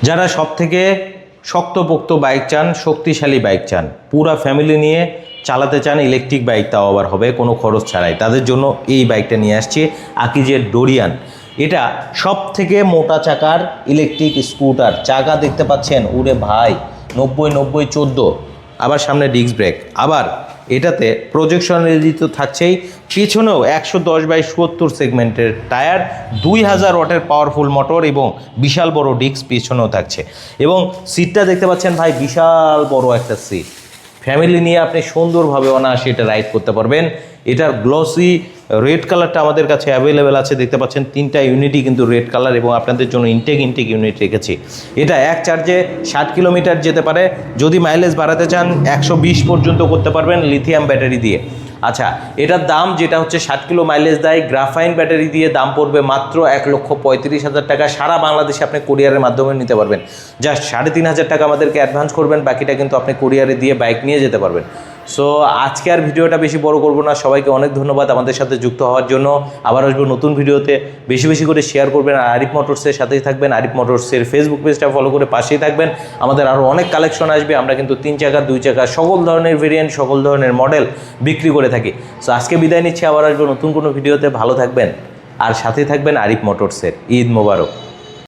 যারা সবথেকে শক্তপোক্ত বাইক চান, শক্তিশালী বাইক চান, পুরা ফ্যামিলি নিয়ে চালাতে চান, ইলেকট্রিক বাইক তাও আবার হবে কোনো খরচ ছাড়াই, তাদের জন্য এই বাইকটা নিয়ে আসছি আকিজের ডোরিয়ান। এটা সব থেকে মোটা চাকার ইলেকট্রিক স্কুটার। চাকা দেখতে পাচ্ছেন, উরে ভাই 90-90-14, আবার সামনে ডিস্ক ব্রেক, আবার এটাতে প্রজেকশন এলইডি তো থাকছেই, পিছনেও 110/70 সেগমেন্টের টায়ার, 2000 ওয়াটের পাওয়ারফুল মোটর এবং বিশাল বড় ডিস্ক পিছনেও থাকছে। এবং সিটটা দেখতে পাচ্ছেন ভাই, বিশাল বড় একটা সিট। ফ্যামিলি নিয়ে আপনি সুন্দরভাবে অনায়াসে এটা রাইড করতে পারবেন। এটার গ্লসি রেড কালারটা আমাদের কাছে অ্যাভেলেবেল আছে, দেখতে পাচ্ছেন 3টা ইউনিটই কিন্তু রেড কালার, এবং আপনাদের জন্য ইনটেক ইউনিট রেখেছি। এটা এক চার্জে 60 কিলোমিটার যেতে পারে, যদি মাইলেজ বাড়াতে চান 120 পর্যন্ত করতে পারবেন লিথিয়াম ব্যাটারি দিয়ে। আচ্ছা, এটার দাম যেটা হচ্ছে 60 কিলো মাইলেজ দেয়, গ্রাফাইন ব্যাটারি দিয়ে দাম পড়বে মাত্র 1,35,000 টাকা। সারা বাংলাদেশে আপনি কুরিয়ারের মাধ্যমে নিতে পারবেন। জাস্ট 3,500 টাকা আমাদেরকে অ্যাডভান্স করবেন, বাকিটা কিন্তু আপনি কুরিয়ারে দিয়ে বাইক নিয়ে যেতে পারবেন। সো আজকে আর ভিডিওটা বেশি বড় করব না, সবাইকে অনেক ধন্যবাদ আমাদের সাথে যুক্ত হওয়ার জন্য। আবার আসবো নতুন ভিডিওতে, বেশি বেশি করে শেয়ার করবেন, আর আরিফ মোটরসের সাথেই থাকবেন। আরিফ মোটরসের ফেসবুক পেজটা ফলো করে পাশেই থাকবেন। আমাদের আরও অনেক কালেকশন আসবে, আমরা কিন্তু 3 চাকা 2 চাকা সকল ধরনের ভেরিয়েন্ট, সকল ধরনের মডেল বিক্রি করে থাকি। সো আজকে বিদায় নিচ্ছি, আবার আসবো নতুন কোনো ভিডিওতে। ভালো থাকবেন আর সাথেই থাকবেন আরিফ মোটরসের। ঈদ মোবারক।